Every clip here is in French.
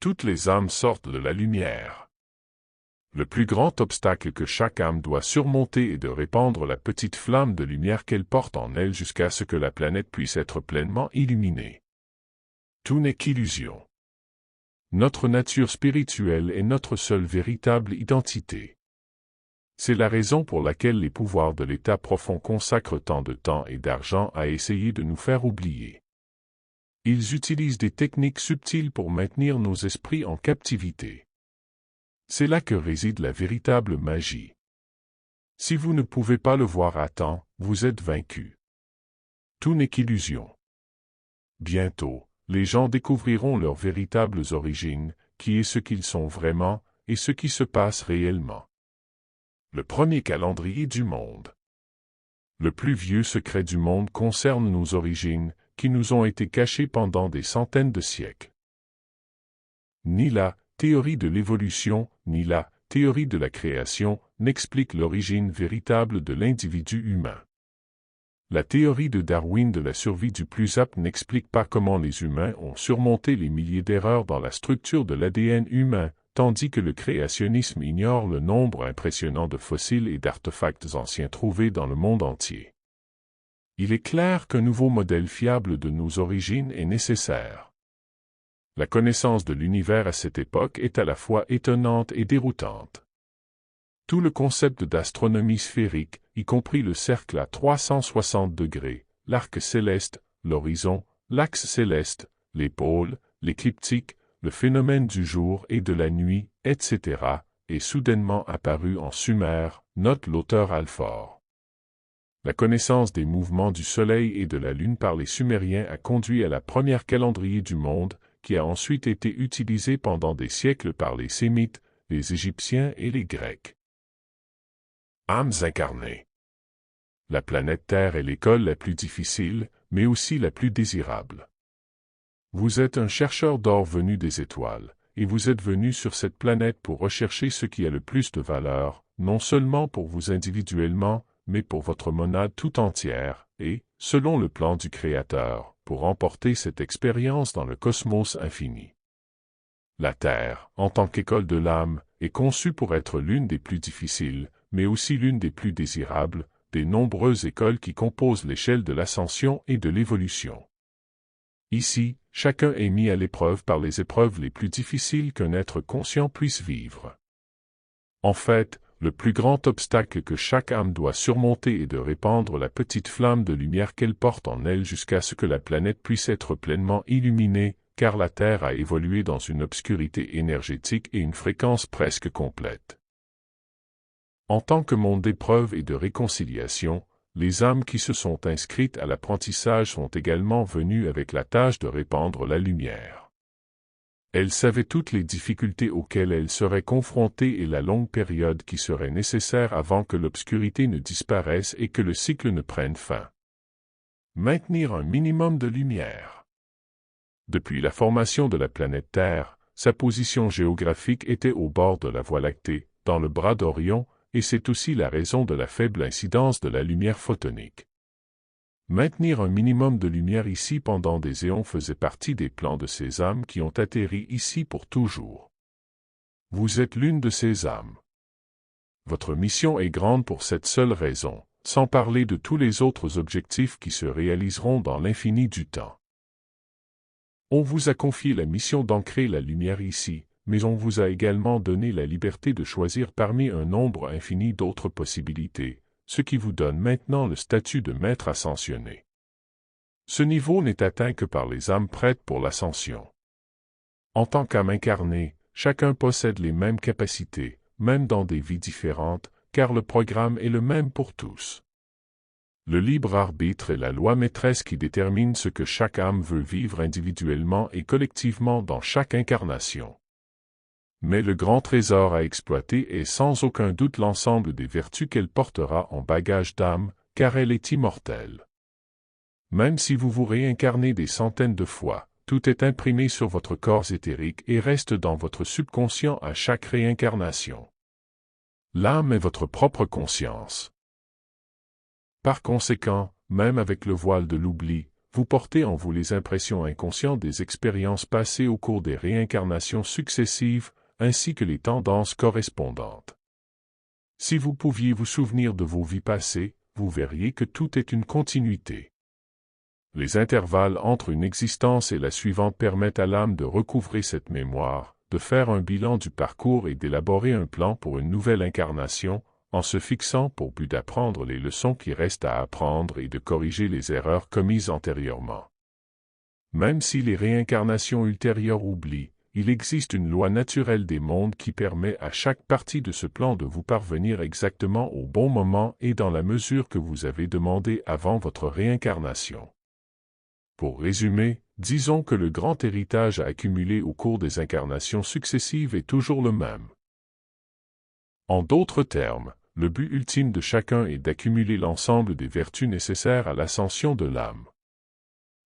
Toutes les âmes sortent de la lumière. Le plus grand obstacle que chaque âme doit surmonter est de répandre la petite flamme de lumière qu'elle porte en elle jusqu'à ce que la planète puisse être pleinement illuminée. Tout n'est qu'illusion. Notre nature spirituelle est notre seule véritable identité. C'est la raison pour laquelle les pouvoirs de l'état profond consacrent tant de temps et d'argent à essayer de nous faire oublier. Ils utilisent des techniques subtiles pour maintenir nos esprits en captivité. C'est là que réside la véritable magie. Si vous ne pouvez pas le voir à temps, vous êtes vaincu. Tout n'est qu'illusion. Bientôt, les gens découvriront leurs véritables origines, qui est ce qu'ils sont vraiment, et ce qui se passe réellement. Le premier calendrier du monde. Le plus vieux secret du monde concerne nos origines, qui nous ont été cachées pendant des centaines de siècles. Ni la théorie de l'évolution, ni la théorie de la création n'expliquent l'origine véritable de l'individu humain. La théorie de Darwin de la survie du plus apte n'explique pas comment les humains ont surmonté les milliers d'erreurs dans la structure de l'ADN humain, tandis que le créationnisme ignore le nombre impressionnant de fossiles et d'artefacts anciens trouvés dans le monde entier. Il est clair qu'un nouveau modèle fiable de nos origines est nécessaire. La connaissance de l'univers à cette époque est à la fois étonnante et déroutante. Tout le concept d'astronomie sphérique, y compris le cercle à 360 degrés, l'arc céleste, l'horizon, l'axe céleste, les pôles, l'écliptique, le phénomène du jour et de la nuit, etc., est soudainement apparu en Sumer, note l'auteur Alfort. La connaissance des mouvements du Soleil et de la Lune par les Sumériens a conduit à la première calendrier du monde, qui a ensuite été utilisé pendant des siècles par les Sémites, les Égyptiens et les Grecs. Âmes incarnées. La planète Terre est l'école la plus difficile, mais aussi la plus désirable. Vous êtes un chercheur d'or venu des étoiles, et vous êtes venu sur cette planète pour rechercher ce qui a le plus de valeur, non seulement pour vous individuellement, mais pour votre monade tout entière, et, selon le plan du Créateur, pour emporter cette expérience dans le cosmos infini. La Terre, en tant qu'école de l'âme, est conçue pour être l'une des plus difficiles, mais aussi l'une des plus désirables, des nombreuses écoles qui composent l'échelle de l'ascension et de l'évolution. Ici, chacun est mis à l'épreuve par les épreuves les plus difficiles qu'un être conscient puisse vivre. En fait, le plus grand obstacle que chaque âme doit surmonter est de répandre la petite flamme de lumière qu'elle porte en elle jusqu'à ce que la planète puisse être pleinement illuminée, car la Terre a évolué dans une obscurité énergétique et une fréquence presque complète. En tant que monde d'épreuve et de réconciliation, les âmes qui se sont inscrites à l'apprentissage sont également venues avec la tâche de répandre la lumière. Elles savaient toutes les difficultés auxquelles elles seraient confrontées et la longue période qui serait nécessaire avant que l'obscurité ne disparaisse et que le cycle ne prenne fin. Maintenir un minimum de lumière. Depuis la formation de la planète Terre, sa position géographique était au bord de la Voie lactée, dans le bras d'Orion, et c'est aussi la raison de la faible incidence de la lumière photonique. Maintenir un minimum de lumière ici pendant des éons faisait partie des plans de ces âmes qui ont atterri ici pour toujours. Vous êtes l'une de ces âmes. Votre mission est grande pour cette seule raison, sans parler de tous les autres objectifs qui se réaliseront dans l'infini du temps. On vous a confié la mission d'ancrer la lumière ici, mais on vous a également donné la liberté de choisir parmi un nombre infini d'autres possibilités, ce qui vous donne maintenant le statut de maître ascensionné. Ce niveau n'est atteint que par les âmes prêtes pour l'ascension. En tant qu'âme incarnée, chacun possède les mêmes capacités, même dans des vies différentes, car le programme est le même pour tous. Le libre arbitre est la loi maîtresse qui détermine ce que chaque âme veut vivre individuellement et collectivement dans chaque incarnation. Mais le grand trésor à exploiter est sans aucun doute l'ensemble des vertus qu'elle portera en bagage d'âme, car elle est immortelle. Même si vous vous réincarnez des centaines de fois, tout est imprimé sur votre corps éthérique et reste dans votre subconscient à chaque réincarnation. L'âme est votre propre conscience. Par conséquent, même avec le voile de l'oubli, vous portez en vous les impressions inconscientes des expériences passées au cours des réincarnations successives, ainsi que les tendances correspondantes. Si vous pouviez vous souvenir de vos vies passées, vous verriez que tout est une continuité. Les intervalles entre une existence et la suivante permettent à l'âme de recouvrer cette mémoire, de faire un bilan du parcours et d'élaborer un plan pour une nouvelle incarnation, en se fixant pour but d'apprendre les leçons qui restent à apprendre et de corriger les erreurs commises antérieurement. Même si les réincarnations ultérieures oublient, il existe une loi naturelle des mondes qui permet à chaque partie de ce plan de vous parvenir exactement au bon moment et dans la mesure que vous avez demandé avant votre réincarnation. Pour résumer, disons que le grand héritage à accumuler au cours des incarnations successives est toujours le même. En d'autres termes, le but ultime de chacun est d'accumuler l'ensemble des vertus nécessaires à l'ascension de l'âme.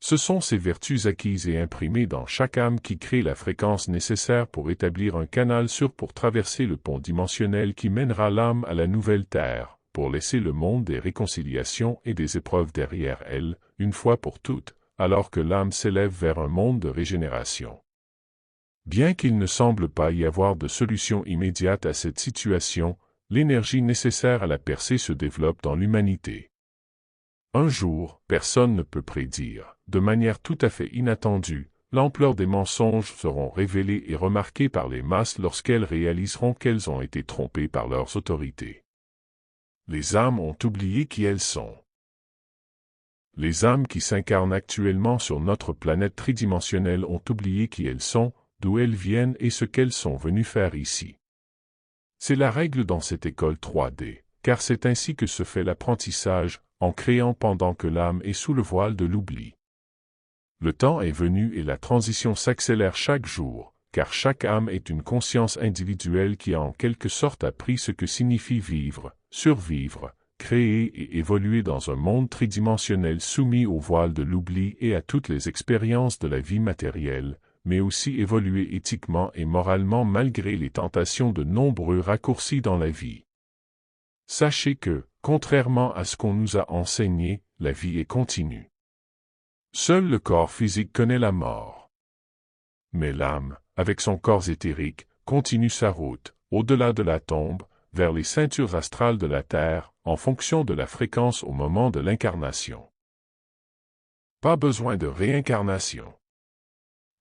Ce sont ces vertus acquises et imprimées dans chaque âme qui créent la fréquence nécessaire pour établir un canal sûr pour traverser le pont dimensionnel qui mènera l'âme à la nouvelle terre, pour laisser le monde des réconciliations et des épreuves derrière elle, une fois pour toutes, alors que l'âme s'élève vers un monde de régénération. Bien qu'il ne semble pas y avoir de solution immédiate à cette situation, l'énergie nécessaire à la percée se développe dans l'humanité. Un jour, personne ne peut prédire, de manière tout à fait inattendue, l'ampleur des mensonges seront révélés et remarqués par les masses lorsqu'elles réaliseront qu'elles ont été trompées par leurs autorités. Les âmes ont oublié qui elles sont. Les âmes qui s'incarnent actuellement sur notre planète tridimensionnelle ont oublié qui elles sont, d'où elles viennent et ce qu'elles sont venues faire ici. C'est la règle dans cette école 3D, car c'est ainsi que se fait l'apprentissage, en créant pendant que l'âme est sous le voile de l'oubli. Le temps est venu et la transition s'accélère chaque jour, car chaque âme est une conscience individuelle qui a en quelque sorte appris ce que signifie vivre, survivre, créer et évoluer dans un monde tridimensionnel soumis au voile de l'oubli et à toutes les expériences de la vie matérielle, mais aussi évoluer éthiquement et moralement malgré les tentations de nombreux raccourcis dans la vie. Sachez que, contrairement à ce qu'on nous a enseigné, la vie est continue. Seul le corps physique connaît la mort. Mais l'âme, avec son corps éthérique, continue sa route, au-delà de la tombe, vers les ceintures astrales de la Terre, en fonction de la fréquence au moment de l'incarnation. Pas besoin de réincarnation.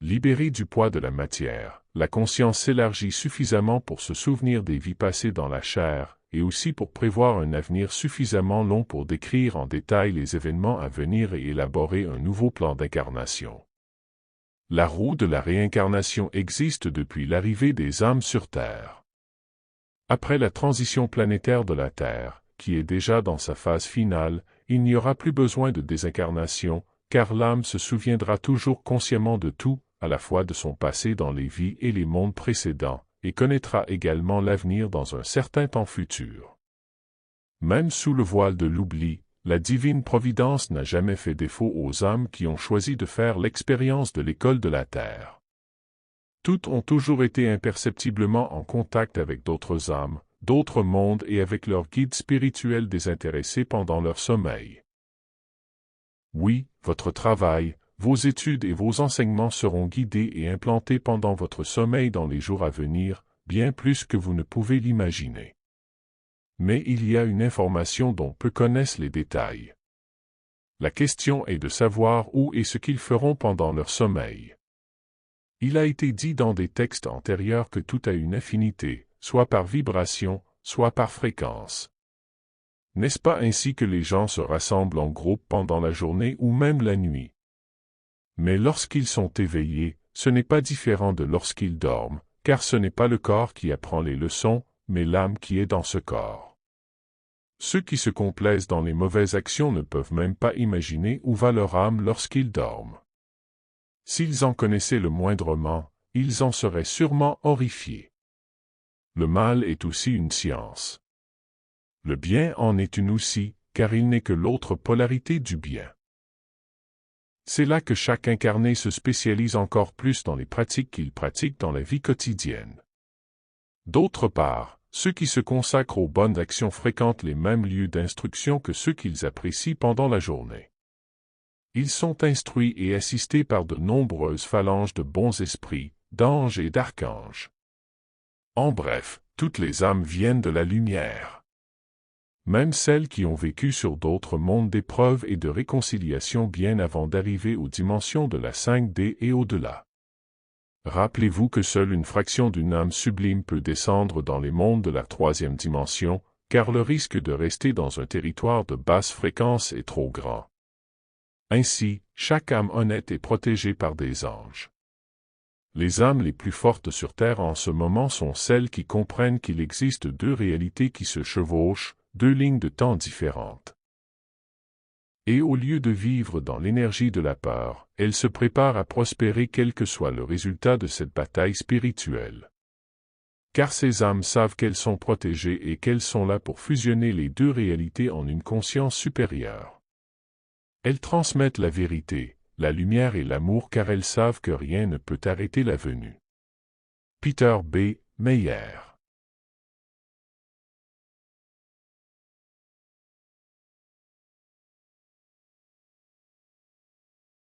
Libérée du poids de la matière, la conscience s'élargit suffisamment pour se souvenir des vies passées dans la chair, et aussi pour prévoir un avenir suffisamment long pour décrire en détail les événements à venir et élaborer un nouveau plan d'incarnation. La roue de la réincarnation existe depuis l'arrivée des âmes sur Terre. Après la transition planétaire de la Terre, qui est déjà dans sa phase finale, il n'y aura plus besoin de désincarnation, car l'âme se souviendra toujours consciemment de tout, à la fois de son passé dans les vies et les mondes précédents, et connaîtra également l'avenir dans un certain temps futur. Même sous le voile de l'oubli, la divine providence n'a jamais fait défaut aux âmes qui ont choisi de faire l'expérience de l'école de la Terre. Toutes ont toujours été imperceptiblement en contact avec d'autres âmes, d'autres mondes et avec leurs guides spirituels désintéressés pendant leur sommeil. Oui, votre travail, vos études et vos enseignements seront guidés et implantés pendant votre sommeil dans les jours à venir, bien plus que vous ne pouvez l'imaginer. Mais il y a une information dont peu connaissent les détails. La question est de savoir où et ce qu'ils feront pendant leur sommeil. Il a été dit dans des textes antérieurs que tout a une affinité, soit par vibration, soit par fréquence. N'est-ce pas ainsi que les gens se rassemblent en groupe pendant la journée ou même la nuit? Mais lorsqu'ils sont éveillés, ce n'est pas différent de lorsqu'ils dorment, car ce n'est pas le corps qui apprend les leçons, mais l'âme qui est dans ce corps. Ceux qui se complaisent dans les mauvaises actions ne peuvent même pas imaginer où va leur âme lorsqu'ils dorment. S'ils en connaissaient le moindrement, ils en seraient sûrement horrifiés. Le mal est aussi une science. Le bien en est une aussi, car il n'est que l'autre polarité du bien. C'est là que chaque incarné se spécialise encore plus dans les pratiques qu'il pratique dans la vie quotidienne. D'autre part, ceux qui se consacrent aux bonnes actions fréquentent les mêmes lieux d'instruction que ceux qu'ils apprécient pendant la journée. Ils sont instruits et assistés par de nombreuses phalanges de bons esprits, d'anges et d'archanges. En bref, toutes les âmes viennent de la lumière. Même celles qui ont vécu sur d'autres mondes d'épreuves et de réconciliation bien avant d'arriver aux dimensions de la 5D et au-delà. Rappelez-vous que seule une fraction d'une âme sublime peut descendre dans les mondes de la 3e dimension, car le risque de rester dans un territoire de basse fréquence est trop grand. Ainsi, chaque âme honnête est protégée par des anges. Les âmes les plus fortes sur Terre en ce moment sont celles qui comprennent qu'il existe deux réalités qui se chevauchent, deux lignes de temps différentes. Et au lieu de vivre dans l'énergie de la peur, elles se préparent à prospérer quel que soit le résultat de cette bataille spirituelle. Car ces âmes savent qu'elles sont protégées et qu'elles sont là pour fusionner les deux réalités en une conscience supérieure. Elles transmettent la vérité, la lumière et l'amour car elles savent que rien ne peut arrêter la venue. Peter B. Meyer.